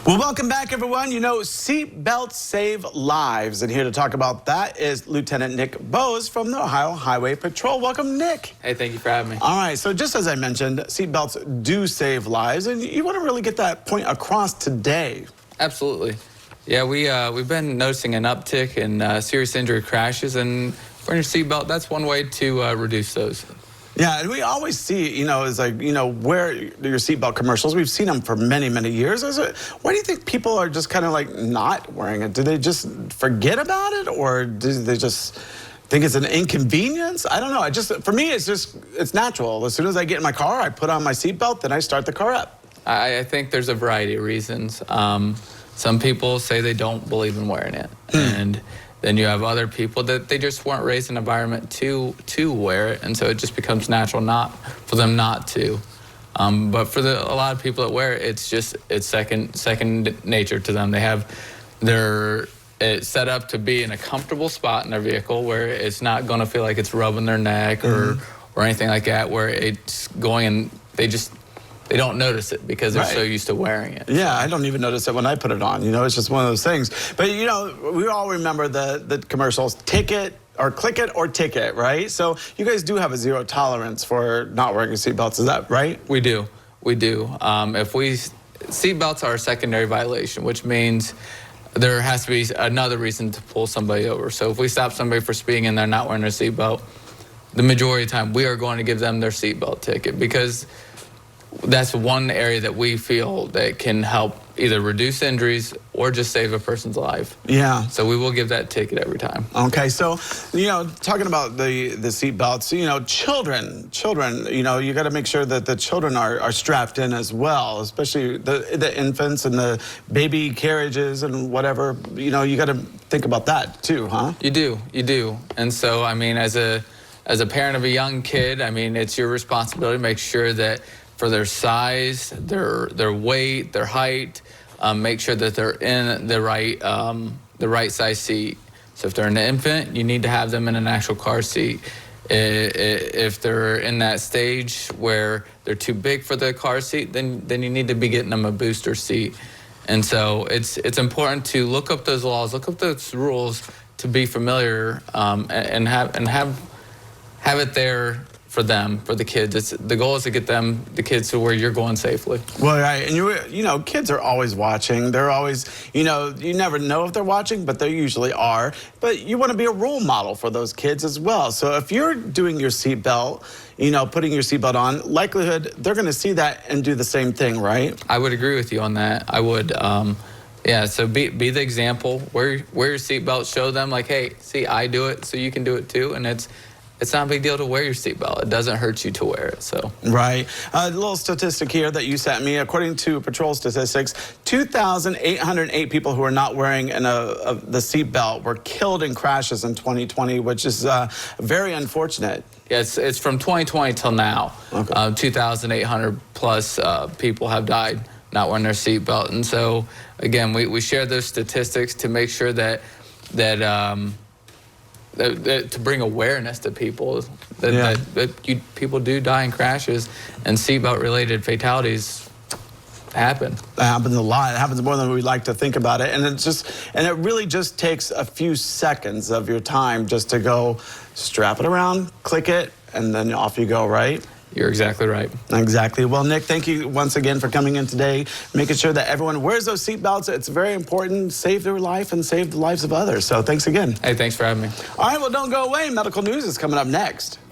Well, welcome back, everyone. You know, seat belts save lives. And here to talk about that is Lieutenant Nick Boes from the Ohio Highway Patrol. Welcome, Nick. Hey, thank you for having me. All right, so just as I mentioned, seat belts do save lives, and you want to really get that point across today. Absolutely. Yeah, we've been noticing an uptick in serious injury crashes, and wearing your seatbelt, that's one way to reduce those. Yeah, and we always see, it's like, wear your seatbelt commercials. We've seen them for many, many years. Why do you think people are just kind of like not wearing it? Do they just forget about it, or do they just think it's an inconvenience? I don't know. For me, it's natural. As soon as I get in my car, I put on my seatbelt, then I start the car up. I think there's a variety of reasons. Some people say they don't believe in wearing it, and then you have other people that they just weren't raised in an environment to wear it, and so it just becomes natural for them not to. But for a lot of people that wear it, it's second nature to them. They have it's set up to be in a comfortable spot in their vehicle where it's not going to feel like it's rubbing their neck or anything like that, where it's going and they don't notice it because they're so used to wearing it. Yeah, I don't even notice it when I put it on. It's just one of those things. But, we all remember the commercials, click it or ticket, right? So you guys do have a zero tolerance for not wearing your seatbelts. Is that right? We do. We do. Seatbelts are a secondary violation, which means there has to be another reason to pull somebody over. So if we stop somebody for speeding and they're not wearing their seatbelt, the majority of the time we are going to give them their seatbelt ticket, because that's one area that we feel that can help either reduce injuries or just save a person's life. Yeah. So we will give that ticket every time. Okay, so, talking about the seat belts, children, you got to make sure that the children are strapped in as well, especially the infants and the baby carriages and whatever. You got to think about that too, huh? You do. And so, as a parent of a young kid, it's your responsibility to make sure that for their size, their weight, their height, make sure that they're in the right size seat. So if they're an infant, you need to have them in an actual car seat. If they're in that stage where they're too big for the car seat, then you need to be getting them a booster seat. And so it's important to look up those laws, look up those rules, to be familiar and have it there for them, for the kids. The goal is to get the kids to where you're going safely. Well, right, and kids are always watching. They're always, you never know if they're watching, but they usually are. But you want to be a role model for those kids as well. So if you're doing your seatbelt, putting your seatbelt on, likelihood they're going to see that and do the same thing, right? I would agree with you on that. I would. Yeah, so be the example. Wear your seatbelt. Show them, like, hey, see, I do it, so you can do it too. And it's not a big deal to wear your seatbelt. It doesn't hurt you to wear it, so. Right. A little statistic here that you sent me. According to patrol statistics, 2,808 people who are not wearing the seatbelt were killed in crashes in 2020, which is very unfortunate. Yeah, it's from 2020 till now. Okay. 2,800 plus people have died not wearing their seatbelt. And so, again, we share those statistics to make sure that to bring awareness to people that people do die in crashes, and seatbelt related fatalities happen. It happens a lot. It happens more than we like to think about it, and it really just takes a few seconds of your time just to go strap it around, click it, and then off you go, right? You're exactly right. Exactly. Well, Nick, thank you once again for coming in today, making sure that everyone wears those seatbelts. It's very important. Save their life and save the lives of others. So thanks again. Hey, thanks for having me. All right, well, don't go away. Medical news is coming up next.